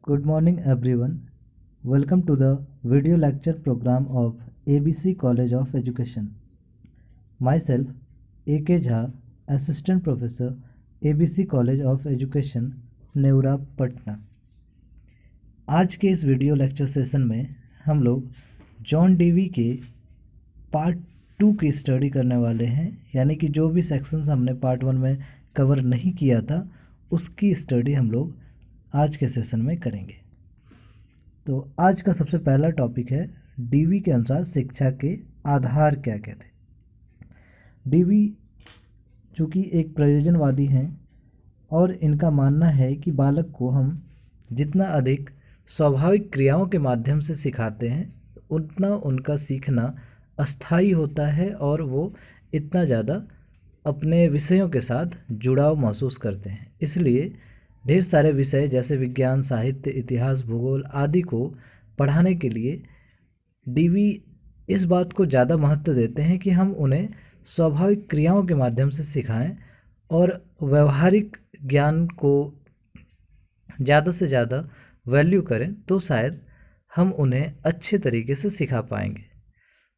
Good morning everyone. Welcome to the video lecture program of ABC College of Education. Myself A.K. Jha, Assistant Professor, ABC College of Education, Neora Patna. आज के इस video lecture session में हम लोग John Dewey के part 2 की study करने वाले हैं, यानी कि जो भी सेक्शंस हमने पार्ट 1 में कवर नहीं किया था उसकी स्टडी हम लोग आज के सेशन में करेंगे। तो आज का सबसे पहला टॉपिक है डीवी के अनुसार शिक्षा के आधार क्या क्या थे। डीवी चूँकि एक प्रयोजनवादी हैं और इनका मानना है कि बालक को हम जितना अधिक स्वाभाविक क्रियाओं के माध्यम से सिखाते हैं उतना उनका सीखना अस्थायी होता है और वो इतना ज़्यादा अपने विषयों के साथ जुड़ाव महसूस करते हैं। इसलिए ढेर सारे विषय जैसे विज्ञान, साहित्य, इतिहास, भूगोल आदि को पढ़ाने के लिए डीवी इस बात को ज़्यादा महत्व देते हैं कि हम उन्हें स्वाभाविक क्रियाओं के माध्यम से सिखाएं और व्यवहारिक ज्ञान को ज़्यादा से ज़्यादा वैल्यू करें, तो शायद हम उन्हें अच्छे तरीके से सिखा पाएंगे।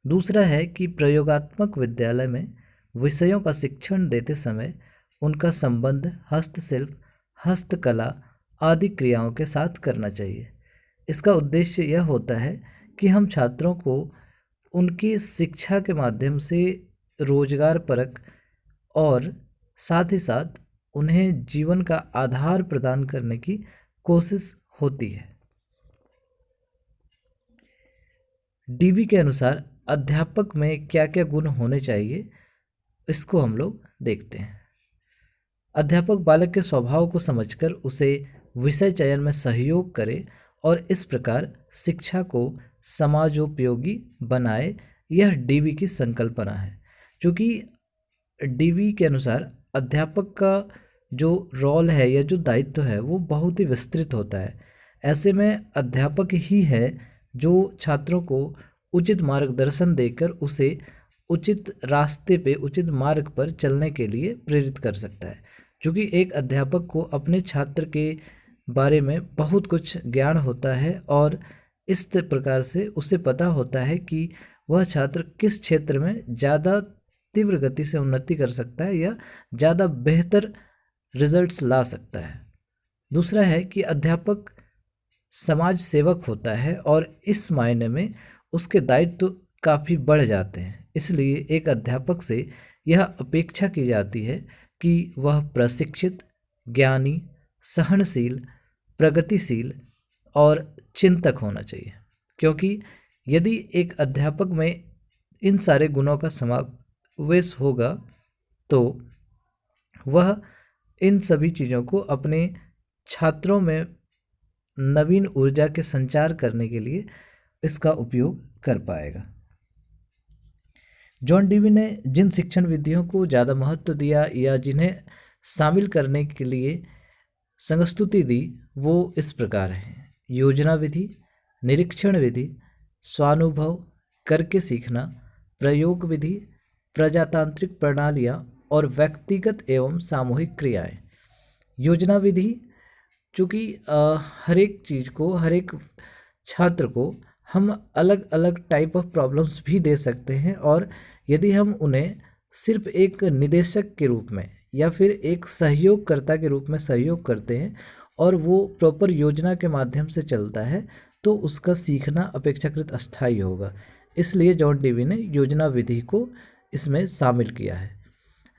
दूसरा है कि प्रयोगात्मक विद्यालय में विषयों का शिक्षण देते समय उनका संबंध हस्तशिल्प, हस्तकला आदि क्रियाओं के साथ करना चाहिए। इसका उद्देश्य यह होता है कि हम छात्रों को उनकी शिक्षा के माध्यम से रोजगार परक और साथ ही साथ उन्हें जीवन का आधार प्रदान करने की कोशिश होती है। डीवी के अनुसार अध्यापक में क्या क्या गुण होने चाहिए, इसको हम लोग देखते हैं। अध्यापक बालक के स्वभाव को समझकर उसे विषय चयन में सहयोग करे और इस प्रकार शिक्षा को समाजोपयोगी बनाए, यह डीवी की संकल्पना है। क्योंकि डीवी के अनुसार अध्यापक का जो रोल है या जो दायित्व है वो बहुत ही विस्तृत होता है। ऐसे में अध्यापक ही है जो छात्रों को उचित मार्गदर्शन देकर उसे उचित रास्ते पे, उचित मार्ग पर चलने के लिए प्रेरित कर सकता है। क्योंकि एक अध्यापक को अपने छात्र के बारे में बहुत कुछ ज्ञान होता है और इस प्रकार से उसे पता होता है कि वह छात्र किस क्षेत्र में ज़्यादा तीव्र गति से उन्नति कर सकता है या ज़्यादा बेहतर रिजल्ट्स ला सकता है। दूसरा है कि अध्यापक समाज सेवक होता है और इस मायने में उसके दायित्व काफ़ी बढ़ जाते हैं। इसलिए एक अध्यापक से यह अपेक्षा की जाती है कि वह प्रशिक्षित, ज्ञानी, सहनशील, प्रगतिशील और चिंतक होना चाहिए। क्योंकि यदि एक अध्यापक में इन सारे गुणों का समावेश होगा तो वह इन सभी चीज़ों को अपने छात्रों में नवीन ऊर्जा के संचार करने के लिए इसका उपयोग कर पाएगा। जॉन डीवी ने जिन शिक्षण विधियों को ज़्यादा महत्व दिया या जिन्हें शामिल करने के लिए संस्तुति दी वो इस प्रकार हैं: योजना विधि, निरीक्षण विधि, स्वानुभव, करके सीखना, प्रयोग विधि, प्रजातांत्रिक प्रणालियाँ और व्यक्तिगत एवं सामूहिक क्रियाएं। योजना विधि चूँकि हर एक चीज़ को, हर एक छात्र को हम अलग अलग टाइप ऑफ प्रॉब्लम्स भी दे सकते हैं और यदि हम उन्हें सिर्फ एक निदेशक के रूप में या फिर एक सहयोगकर्ता के रूप में सहयोग करते हैं और वो प्रॉपर योजना के माध्यम से चलता है तो उसका सीखना अपेक्षाकृत अस्थायी होगा। इसलिए जॉन डीवी ने योजना विधि को इसमें शामिल किया है।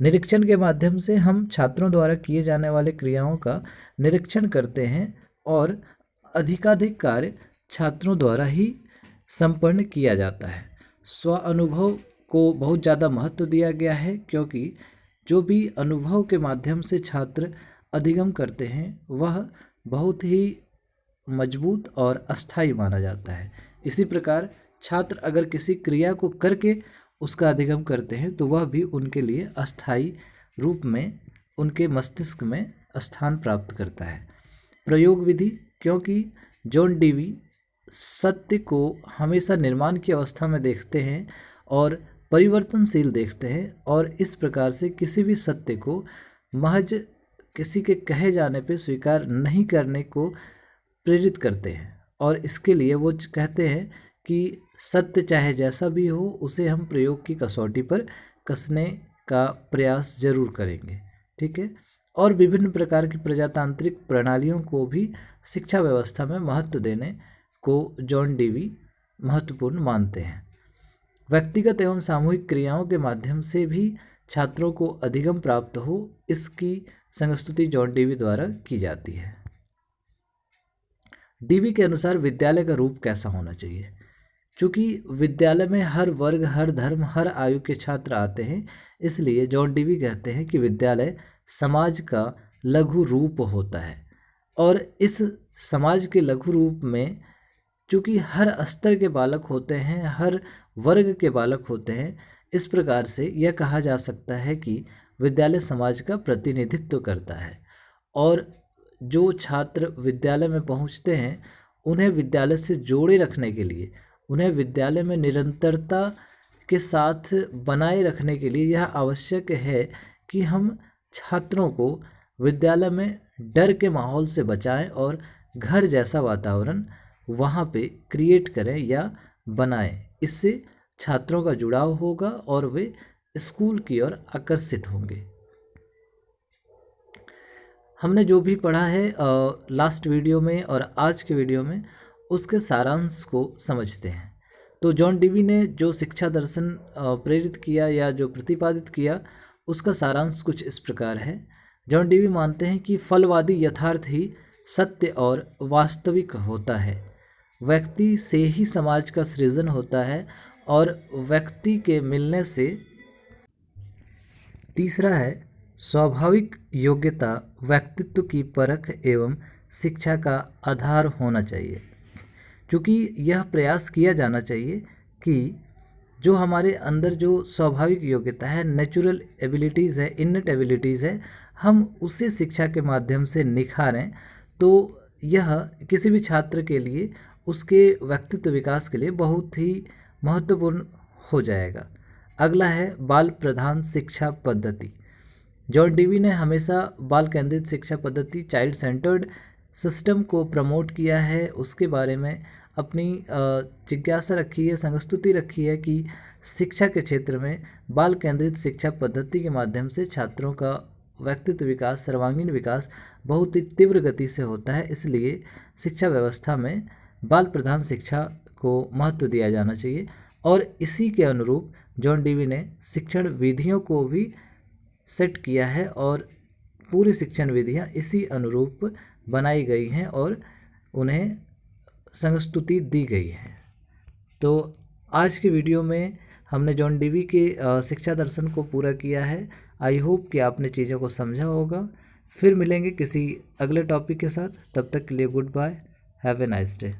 निरीक्षण के माध्यम से हम छात्रों द्वारा किए जाने वाले क्रियाओं का निरीक्षण करते हैं और अधिकाधिक कार्य छात्रों द्वारा ही संपन्न किया जाता है। स्व अनुभव को बहुत ज़्यादा महत्व दिया गया है क्योंकि जो भी अनुभव के माध्यम से छात्र अधिगम करते हैं वह बहुत ही मजबूत और अस्थायी माना जाता है। इसी प्रकार छात्र अगर किसी क्रिया को करके उसका अधिगम करते हैं तो वह भी उनके लिए अस्थायी रूप में उनके मस्तिष्क में स्थान प्राप्त करता है। प्रयोग विधि, क्योंकि जॉन डीवी सत्य को हमेशा निर्माण की अवस्था में देखते हैं और परिवर्तनशील देखते हैं और इस प्रकार से किसी भी सत्य को महज किसी के कहे जाने पे स्वीकार नहीं करने को प्रेरित करते हैं। और इसके लिए वो कहते हैं कि सत्य चाहे जैसा भी हो उसे हम प्रयोग की कसौटी पर कसने का प्रयास जरूर करेंगे। ठीक है। और विभिन्न प्रकार की प्रजातांत्रिक प्रणालियों को भी शिक्षा व्यवस्था में महत्व देने को जॉन डीवी महत्वपूर्ण मानते हैं। व्यक्तिगत एवं सामूहिक क्रियाओं के माध्यम से भी छात्रों को अधिगम प्राप्त हो, इसकी संस्तुति जॉन डीवी द्वारा की जाती है। डीवी के अनुसार विद्यालय का रूप कैसा होना चाहिए? चूँकि विद्यालय में हर वर्ग, हर धर्म, हर आयु के छात्र आते हैं, इसलिए जॉन डीवी कहते हैं कि विद्यालय समाज का लघु रूप होता है। और इस समाज के लघु रूप में चूँकि हर स्तर के बालक होते हैं, हर वर्ग के बालक होते हैं, इस प्रकार से यह कहा जा सकता है कि विद्यालय समाज का प्रतिनिधित्व करता है। और जो छात्र विद्यालय में पहुंचते हैं उन्हें विद्यालय से जोड़े रखने के लिए, उन्हें विद्यालय में निरंतरता के साथ बनाए रखने के लिए यह आवश्यक है कि हम छात्रों को विद्यालय में डर के माहौल से बचाएं और घर जैसा वातावरण वहाँ पे क्रिएट करें या बनाएं। इससे छात्रों का जुड़ाव होगा और वे स्कूल की ओर आकर्षित होंगे। हमने जो भी पढ़ा है लास्ट वीडियो में और आज के वीडियो में, उसके सारांश को समझते हैं। तो जॉन डीवी ने जो शिक्षा दर्शन प्रेरित किया या जो प्रतिपादित किया, उसका सारांश कुछ इस प्रकार है। जॉन डीवी मानते हैं कि फलवादी यथार्थ ही सत्य और वास्तविक होता है। व्यक्ति से ही समाज का सृजन होता है और व्यक्ति के मिलने से। तीसरा है स्वाभाविक योग्यता व्यक्तित्व की परख एवं शिक्षा का आधार होना चाहिए। क्योंकि यह प्रयास किया जाना चाहिए कि जो हमारे अंदर जो स्वाभाविक योग्यता है, नेचुरल एबिलिटीज़ है, इननेट एबिलिटीज़ है, हम उसे शिक्षा के माध्यम से निखारें तो यह किसी भी छात्र के लिए उसके व्यक्तित्व विकास के लिए बहुत ही महत्वपूर्ण हो जाएगा। अगला है बाल प्रधान शिक्षा पद्धति। जॉन डीवी ने हमेशा बाल केंद्रित शिक्षा पद्धति, चाइल्ड सेंटर्ड सिस्टम को प्रमोट किया है। उसके बारे में अपनी जिज्ञासा रखी है, संस्तुति रखी है कि शिक्षा के क्षेत्र में बाल केंद्रित शिक्षा पद्धति के माध्यम से छात्रों का व्यक्तित्व विकास, सर्वांगीण विकास बहुत ही तीव्र गति से होता है। इसलिए शिक्षा व्यवस्था में बाल प्रधान शिक्षा को महत्व दिया जाना चाहिए। और इसी के अनुरूप जॉन डीवी ने शिक्षण विधियों को भी सेट किया है और पूरी शिक्षण विधियाँ इसी अनुरूप बनाई गई हैं और उन्हें संस्तुति दी गई है। तो आज के वीडियो में हमने जॉन डीवी के शिक्षा दर्शन को पूरा किया है। आई होप कि आपने चीज़ों को समझा होगा। फिर मिलेंगे किसी अगले टॉपिक के साथ। तब तक के लिए goodbye, have a nice day.